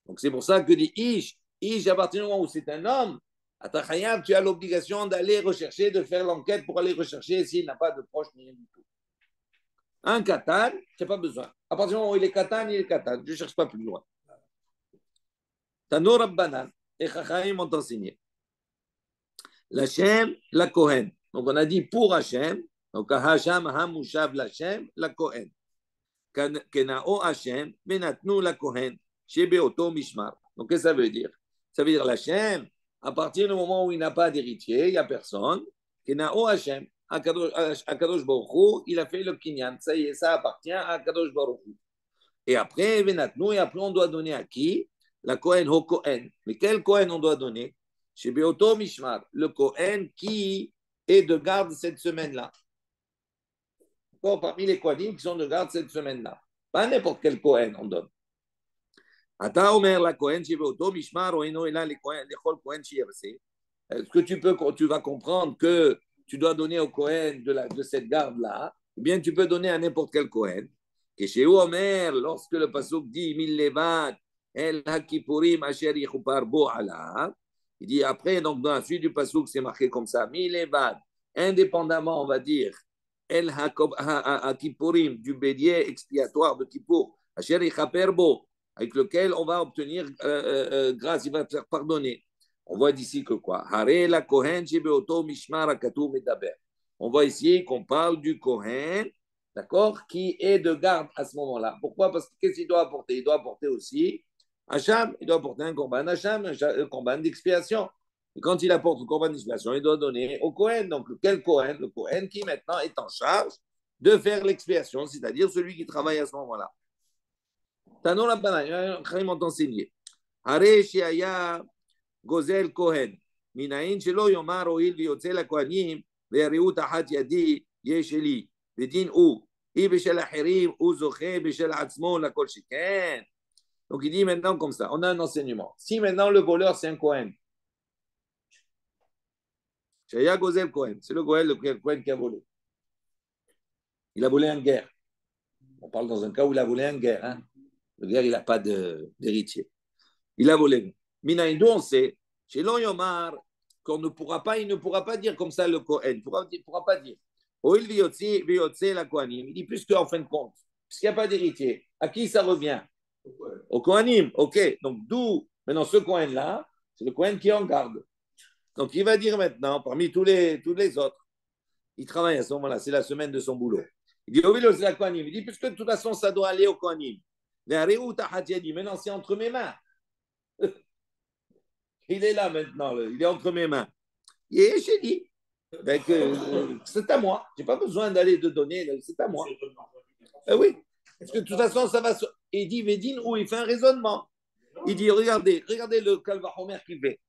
Donc c'est pour ça que dit Ish, à partir du moment où c'est un homme, à ta khayab, tu as l'obligation d'aller rechercher, de faire l'enquête pour aller rechercher s'il n'a pas de proche ni rien du tout. Un katan, tu n'as pas besoin. À partir du moment où il est katan, Je ne cherche pas plus loin. Tano Rabbanan, et Chachayim ont enseigné. L'Hachem, la Kohen. Donc on a dit pour Hachem, donc Hacham, Hamushav, l'Hachem, la Kohen. Kenao Hachem, Benatnu la Kohen, Shebeoto Mishmar. Donc qu'est-ce que ça veut dire? Ça veut dire l'Hachem, à partir du moment où il n'a pas d'héritier, il n'y a personne, Kenao Hachem, Akadosh Baruch Hu, il a fait le kinyan, ça y est, ça appartient à Akadosh Baruch Hu. Et après, Benatnu, et après on doit donner à qui? La Kohen au Kohen. Mais quel Kohen on doit donner? Shebeoto Mishmar, le Kohen qui est de garde cette semaine-là. Parmi les Kohanim qui sont de garde cette semaine-là. Pas n'importe quel Kohen on donne. Ata Omer la Kohen Shebeoto Mishmar Oeno Ela Lechol Kohen Sheyavse. Est-ce que tu vas comprendre que tu dois donner au Kohen de cette garde-là, ou bien tu peux donner à n'importe quel Kohen. Que chez Omer, lorsque le pasuk dit Mil levad El Hakipurim Asher Yichupar Bo Alav, il dit après, donc dans la suite du pasuk, c'est marqué comme ça, Mil levad, indépendamment, on va dire, El Hakipurim, du bélier expiatoire de Kippour, Asher Yichaper Bo, avec lequel on va obtenir grâce, il va te faire pardonner. On voit d'ici que quoi? Hare la Kohen Shebeoto Mishmar Akatou Medaber. On voit ici qu'on parle du Kohen, d'accord, qui est de garde à ce moment-là. Pourquoi? Parce que qu'est-ce qu'il doit apporter? Il doit apporter aussi Hacham, il doit apporter un korban Hacham, un korban d'expiation. Et quand il apporte le korban d'expiation, il doit donner au Kohen. Donc, quel Kohen? Le Kohen qui maintenant est en charge de faire l'expiation, c'est-à-dire celui qui travaille à ce moment-là. Tanon la banane, ils m'ont enseigné. Hare Shiaya Gozel Kohen. Minaïn Shelo Yomar Oil Viotzel la Kohanim, Ve'ariu Tahat Yadi Yesheli. Vedin ou. Ibeshel Achirim ou Zoché, Beshel Atzmo, la Kol Sheken. Donc il dit maintenant comme ça, on a un enseignement. Si maintenant le voleur c'est un Kohen, Shaya Gozel Cohen. C'est le Cohen qui a volé. Il a volé en guerre. On parle dans un cas où il a volé en guerre. Hein. Le guerre, il n'a pas d'héritier. Il a volé. Minaïndo, on sait, chez Yomar, qu'on ne pourra pas, il ne pourra pas dire comme ça le Cohen. Il ne pourra pas dire. Oil Viotse la Kohanim. Il dit, puisqu'en fin de compte, puisqu'il n'y a pas d'héritier, à qui ça revient? Au Kohanim. Ok. Donc, d'où, maintenant, ce Cohen-là, c'est le Cohen qui est en garde. Donc, il va dire maintenant, parmi tous les autres, il travaille à ce moment-là, c'est la semaine de son boulot. Il dit, Oil la Kohanim. Il dit, puisque de toute façon, ça doit aller au Kohanim. Maintenant, c'est entre mes mains. Il est là maintenant, il est entre mes mains. Et j'ai dit, c'est à moi. Je n'ai pas besoin d'aller de donner, c'est à moi. Oui, parce que de toute façon, ça va. Il dit, Védine, où il fait un raisonnement. Il dit, regardez le Kalvachomer qu'il fait.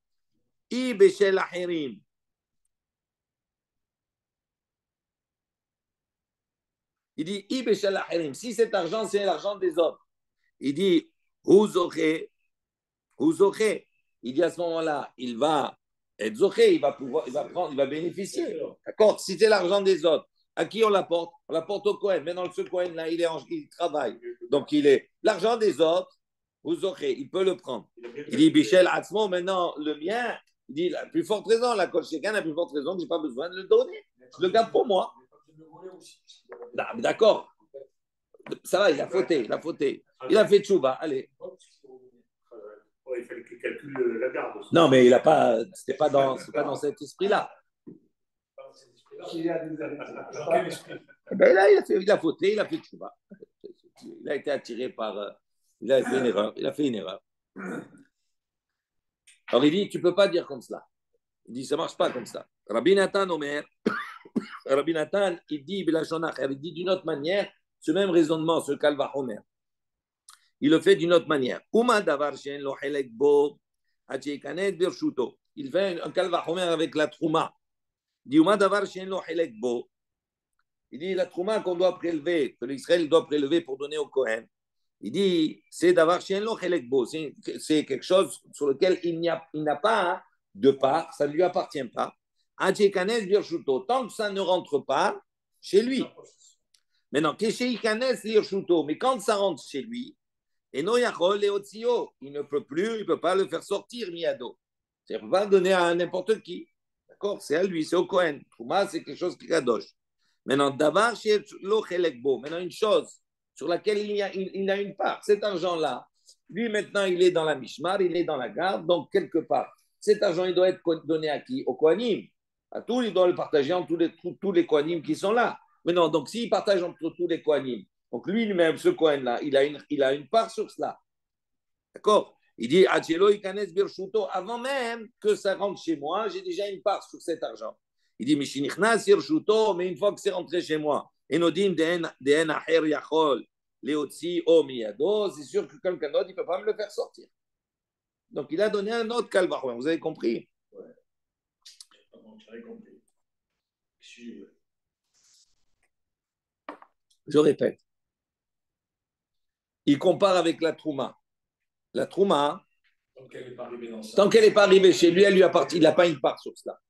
Ibeshel Ahirim. Il dit, Ibeshel Ahirim. Si cet argent, c'est l'argent des autres. Il dit, Houzoché. Il dit à ce moment-là, il va être zoché, il va prendre, il va bénéficier. D'accord? Si c'est l'argent des autres, à qui on l'apporte? On l'apporte au Cohen. Maintenant, ce Cohen-là, il travaille. Donc, il est l'argent des autres, vous zoché, il peut le prendre. Il dit, Bichel Atzmo, maintenant, le mien, il dit, la plus forte raison, la Kolcheken, la plus forte raison, que je n'ai pas besoin de le donner. Je le garde pour moi. D'accord. Ça va, il a fauté. Il a fait tchouba, allez. Il fallait qu'il calcule la garde aussi. Non, mais il a pas, c'était pas dans cet esprit-là. Ben là, il a fauté, il a fait tchouba. Il a été attiré par, il a fait une erreur. Alors il dit, tu peux pas dire comme cela. Il dit, ça marche pas comme ça. Rabbi Nathan Omer, Rabbi Nathan, il dit d'une autre manière, ce même raisonnement, ce Kalva Omer. Il le fait d'une autre manière. Il fait un Kalvachomer avec la Trouma. Il dit il dit la Trouma qu'on doit prélever, que l'Israël doit prélever pour donner au Kohen. Il dit c'est d'avoir c'est quelque chose sur lequel il n'a pas de part, ça ne lui appartient pas. Tant que ça ne rentre pas chez lui. Maintenant, mais quand ça rentre chez lui, et non, il ne peut plus, il ne peut pas le faire sortir, miado. Il ne peut pas le donner à n'importe qui. D'accord? C'est à lui, c'est au Kohen. Trouma, c'est quelque chose qui kadosh. Maintenant, davar chez lo maintenant, une chose sur laquelle il a une part. Cet argent-là, lui, maintenant, il est dans la mishmar, il est dans la garde, donc quelque part. Cet argent, il doit être donné à qui? Au Kohanim. À tous, il doit le partager entre tous les Kohanim qui sont là. Maintenant, donc, s'il partage entre tous les Kohanim, donc lui-même, ce Kohen-là, il a une part sur cela. D'accord? Il dit, avant même que ça rentre chez moi, j'ai déjà une part sur cet argent. Il dit, mais une fois que c'est rentré chez moi, c'est sûr que quelqu'un d'autre, il ne peut pas me le faire sortir. Donc, il a donné un autre calvaire. Vous avez compris? Ouais. J'avais compris. Je répète. Il compare avec la Trouma. La Trouma, tant qu'elle n'est pas arrivée chez lui, elle lui appartient. Il n'a pas une part sur cela.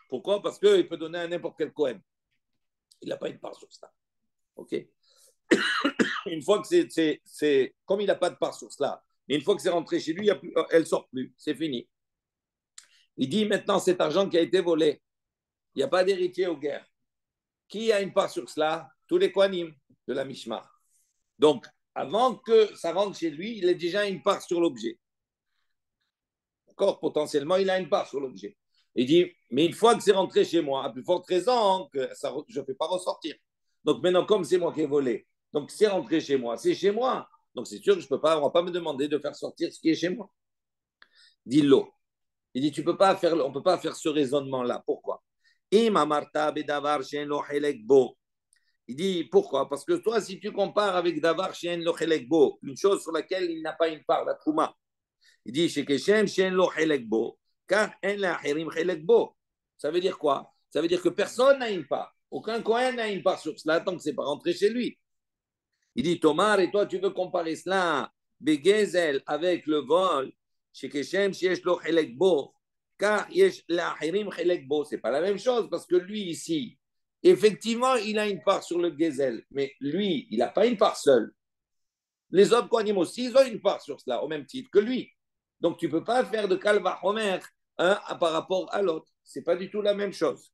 Pourquoi? Parce qu'il peut donner à n'importe quel Kohen. Il n'a pas une part sur cela. OK? Une fois que c'est comme il n'a pas de part sur cela, une fois que c'est rentré chez lui, elle ne sort plus. C'est fini. Il dit maintenant, cet argent qui a été volé, il n'y a pas d'héritier aux guerres. Qui a une part sur cela? Tous les Kohanim de la Mishmar. Donc, avant que ça rentre chez lui, il a déjà une part sur l'objet. D'accord? Potentiellement, il a une part sur l'objet. Il dit, mais une fois que c'est rentré chez moi, à plus forte raison que je ne fais pas ressortir. Donc maintenant, comme c'est moi qui ai volé, donc c'est rentré chez moi, c'est chez moi. Donc c'est sûr que je peux pas, on ne va pas me demander de faire sortir ce qui est chez moi. Dis-le. Il dit, on ne peut pas faire ce raisonnement-là. Pourquoi? Il dit, pourquoi? Parce que toi, si tu compares avec Davar Shen Lo Chelekbo, une chose sur laquelle il n'a pas une part, la Trouma, il dit, chez Keshem Shen Lo Chelekbo, car En La Herim Chelekbo. Ça veut dire quoi? Ça veut dire que personne n'a une part. Aucun Kohen n'a une part sur cela tant que ce n'est pas rentré chez lui. Il dit, Tomar, et toi, tu veux comparer cela, Begezel, avec le vol, chez Keshem Shen Lo Chelekbo, car c'est pas la même chose, parce que lui, ici, effectivement, il a une part sur le Gezel, mais lui, il n'a pas une part seule. Les autres Kohanim aussi, ils ont une part sur cela, au même titre que lui. Donc, tu ne peux pas faire de Kalva Homer par rapport à l'autre. Ce n'est pas du tout la même chose.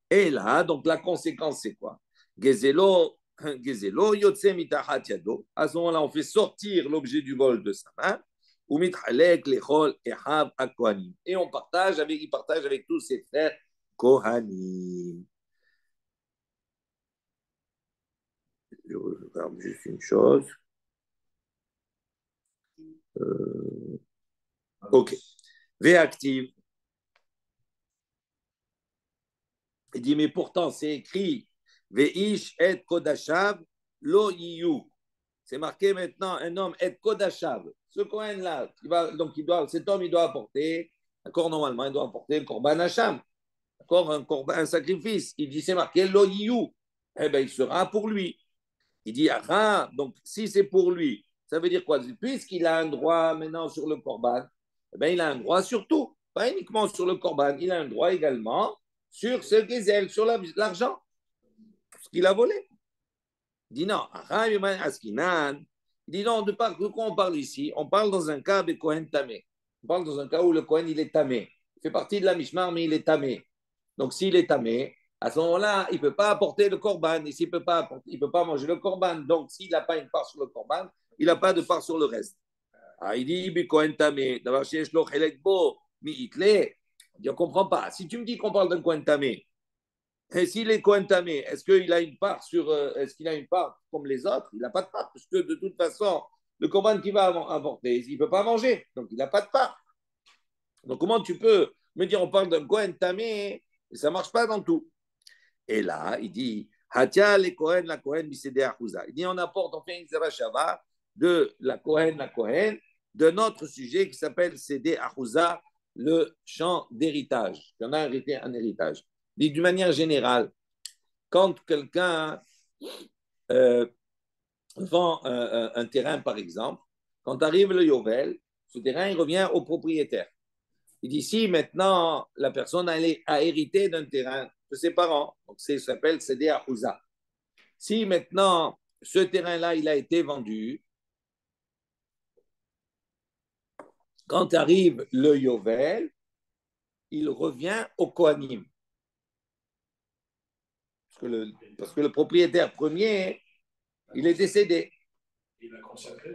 Et là, donc, la conséquence, c'est quoi? Gezelo, Yotse Mitachat Yado. À ce moment-là, on fait sortir l'objet du vol de sa main. Ou Mitchalek, Lechol, Ehav, Kohanim. Et il partage avec tous ses frères Kohanim. Je regarde juste une chose. Ok. Réactive. Il dit, mais pourtant, c'est écrit Veish et Kodashav lo yiyu. C'est marqué maintenant un homme et Kodashav. Ce Kohen-là, cet homme, il doit apporter, d'accord, normalement, il doit apporter le Korban Hacham, d'accord, un sacrifice. Il dit, c'est marqué lo yiyu. Eh bien, il sera pour lui. Il dit, ah, donc si c'est pour lui, ça veut dire quoi? Puisqu'il a un droit maintenant sur le Korban, eh bien, il a un droit sur tout, pas uniquement sur le Korban, il a un droit également sur ce Gezel, sur l'argent, ce qu'il a volé. Il dit non, il dit non, de quoi on parle ici? On parle dans un cas de Kohen Tamé. On parle dans un cas où le Kohen il est Tamé. Il fait partie de la Mishmar, mais il est Tamé. Donc s'il est Tamé, à ce moment-là, il ne peut pas apporter le Korban. Et s'il ne peut pas manger le Korban. Donc s'il n'a pas une part sur le Korban, il n'a pas de part sur le reste. Ah, il dit, Kohen Tamé, d'abord, chez Shloch Helekbo, mi Hitlé. Je ne comprends pas. Si tu me dis qu'on parle d'un Kohen Tamé, et s'il est Kohen Tamé, est-ce qu'il a une part comme les autres? Il n'a pas de part, parce que de toute façon, le Korban qu'il va apporter, il ne peut pas manger, donc il n'a pas de part. Donc comment tu peux me dire on parle d'un Kohen Tamé et ça ne marche pas dans tout? Et là, il dit Hatia le Kohen, la Kohen, Bisede Achouza. Il dit on fait une Zerachava de la Kohen, de notre sujet qui s'appelle Sede Achouza, le champ d'héritage. Il y en a un héritage. Il dit d'une manière générale, quand quelqu'un vend un terrain, par exemple, quand arrive le Yovel, ce terrain il revient au propriétaire. Il dit si maintenant la personne a hérité d'un terrain de ses parents, donc ça s'appelle Cédé Achouza. Si maintenant ce terrain-là il a été vendu, quand arrive le Yovel, il revient au Kohanim. Parce que le propriétaire premier, il est décédé. Il a consacré.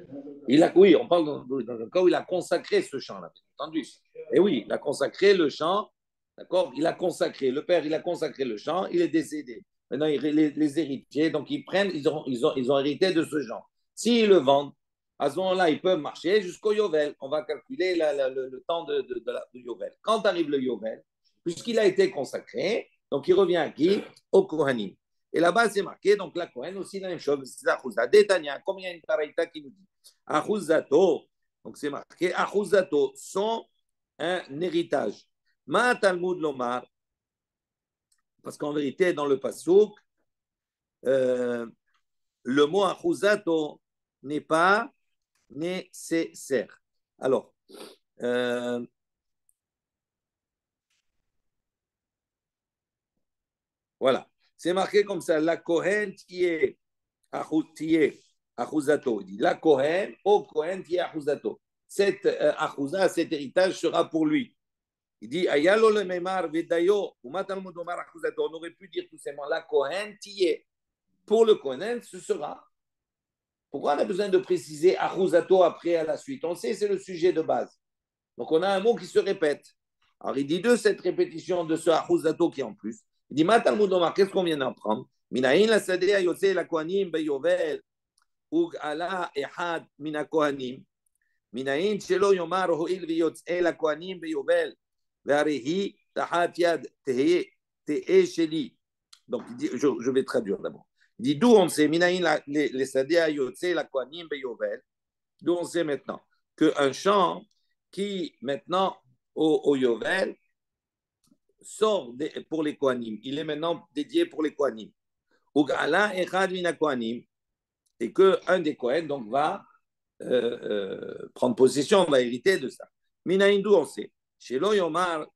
Oui, on parle dans un cas où il a consacré ce champ-là, bien entendu. Et oui, il a consacré le champ, d'accord? Il a consacré, le père, il a consacré le champ, il est décédé. Maintenant, les héritiers, donc ils ont hérité de ce champ. S'ils le vendent, à ce moment-là, ils peuvent marcher jusqu'au Yovel. On va calculer le temps de Yovel. Quand arrive le Yovel, puisqu'il a été consacré, donc il revient à qui? Au Kohanim. Et là-bas, c'est marqué, donc la Kohen aussi la même chose. C'est Achouza. Détania, comme il y a une paraïta qui nous dit Achouzato, donc c'est marqué Achouzato, sont un héritage. Ma Talmud Lomar, parce qu'en vérité, dans le Passouk, le mot Achouzato n'est pas nécessaire. Alors, voilà. C'est marqué comme ça, la Kohen qui est Achouzato. Il dit la Kohen, au Kohen qui est Achouzato. Cet Achouza, cet héritage sera pour lui. Il dit Ayalo le Memar Vedayo, on aurait pu dire tout simplement la Kohen qui est. Pour le Kohen, ce sera. Pourquoi on a besoin de préciser Achouzato après à la suite? On sait, c'est le sujet de base. Donc on a un mot qui se répète. Alors il dit de cette répétition de ce Achouzato qui est en plus. Il dit Matalmudomar, qu'est-ce qu'on vient d'apprendre? Minaïn la Sadea Yotse la Kohanim Beyovel Ug ala Ehad Mina Kohanim. Minaïn Shelo Yomar Hoil Veyotse la Kohanim Beyovel Vearehi Tahat Yad Tehe Sheli. Donc il dit, je vais traduire d'abord. Il dit d'où on sait Minaïn les Sadea Yotse la Kohanim Beyovel. D'où on sait maintenant qu'un champ qui maintenant au Yovel sort pour les Kohanim. Il est maintenant dédié pour les Kohanim. Et qu'un des Kohen donc va prendre possession, va hériter de ça. Minaïndou, on sait. Shelo Yomar,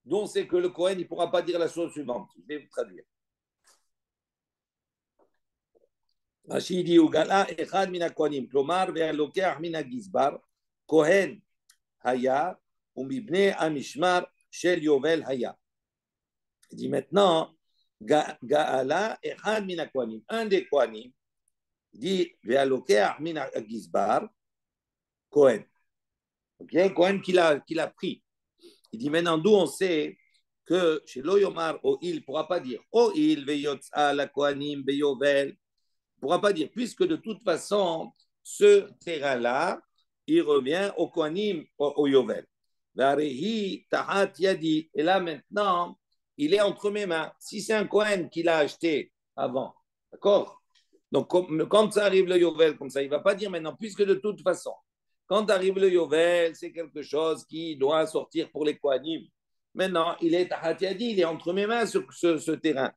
donc c'est que le Kohen, il ne pourra pas dire la chose suivante. Je vais vous traduire. Rashi dit Ugala echad min hakohanim, klomar ve'alokech min hagizbar, Kohen haya, umibne amishmar shel Yovel haya. Il dit maintenant, Gaala echad min hakohanim, un des kohanim, dit ve'alokech min hagizbar, Kohen. Donc il y a un Kohen qui l'a pris. Il dit maintenant, d'où on sait que chez l'Oyomar, il ne pourra pas dire il veyotza la kohanim beyovel. Il ne pourra pas dire, puisque de toute façon, ce terrain-là, il revient au kohanim, au yovel. Varehi tahat yadi. Et là maintenant, il est entre mes mains. Si c'est un kohen qui l'a acheté avant, d'accord? Donc quand ça arrive le yovel comme ça, il ne va pas dire maintenant, puisque de toute façon, quand arrive le Yovel, c'est quelque chose qui doit sortir pour les Kohanim. Maintenant, il est il est entre mes mains sur ce terrain.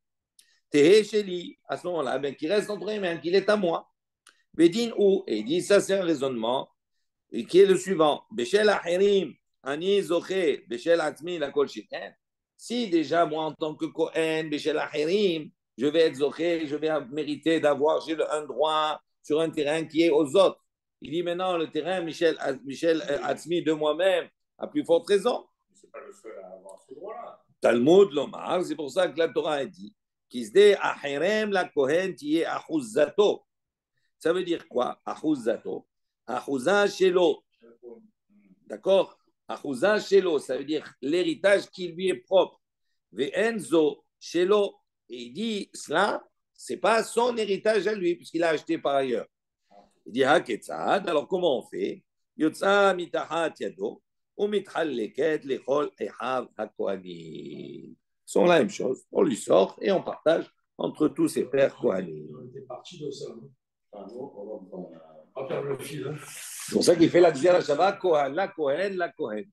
Tehe Sheli, à ce moment-là, ben, qui reste entre mes mains, qu'il est à moi. Bedin ou, et il dit, ça c'est un raisonnement, et qui est le suivant. Beshel Ahirim, Ani Zoché, Beshel Atzmi, la Kol Sheken. Si déjà, moi, en tant que Kohen, Beshel Ahirim, je vais être Zoché, je vais mériter d'avoir, j'ai un droit sur un terrain qui est aux autres. Il dit maintenant, le terrain, Michel Atzmi de moi-même, à plus forte raison. Ce n'est pas le seul à avoir ce droit-là. Talmud Lomar, c'est pour ça que la Torah a dit Kisde Ahirem la Kohen tiye Achuzzato. Ça veut dire quoi Achuzzato. Achuzza Shelo. D'accord Achuzza Shelo, ça veut dire l'héritage qui lui est propre. Ve'enzo Shelo. Et il dit cela, ce n'est pas son héritage à lui, puisqu'il a acheté par ailleurs. Il dit Haketzad, alors comment on fait Yotza mitahat yado, ou mitchaleket lechol echav hakohanim. C'est la même chose. On lui sort et on partage entre tous ses frères kohanim. On était parti de ça. On va perdre le fil. C'est pour ça qu'il fait la Gzera Shava, Kohen, la Kohen, la Kohen.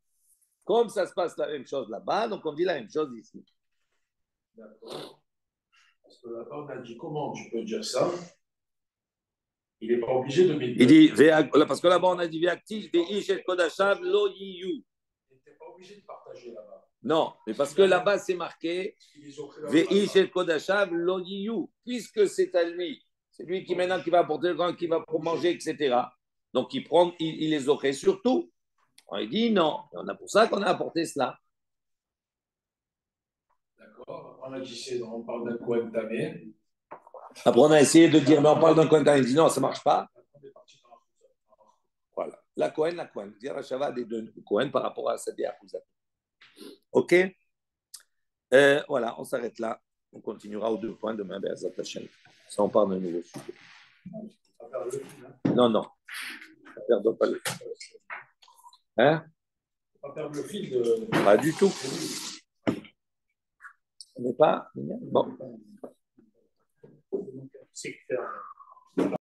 Comme ça se passe la même chose là-bas, donc on dit la même chose ici. D'accord. Parce que là-bas, on a dit comment tu peux dire ça. Il n'est pas obligé de mettre. Il dit, parce que là-bas, on a dit Ve'aktiv ve'ish et kodashav lo yiyu. Il n'était pas obligé de partager là-bas. Non, mais parce que là-bas, c'est marqué Ve'ish et kodashav lo yiyu. Puisque c'est à lui, c'est lui qui maintenant qui va apporter le grand, qui va pour manger, etc. Donc, il les aurait surtout. Il dit non. On a pour ça qu'on a apporté cela. D'accord. On a dit, on parle d'un Kohen Tamé. Après, on a essayé de dire, mais on parle d'un Kohen Tamé. Il dit non, ça ne marche pas. Voilà. La Kohen. Dire la Shava des deux Kohen par rapport à cette Akuzat. OK. Voilà, on s'arrête là. On continuera aux 2 points demain. Ça, on parle d'un nouveau sujet. Non. Ne perdons pas le fil. Hein? Pas perdre le fil de. Pas du tout. On n'est pas. Bon. C'est clair.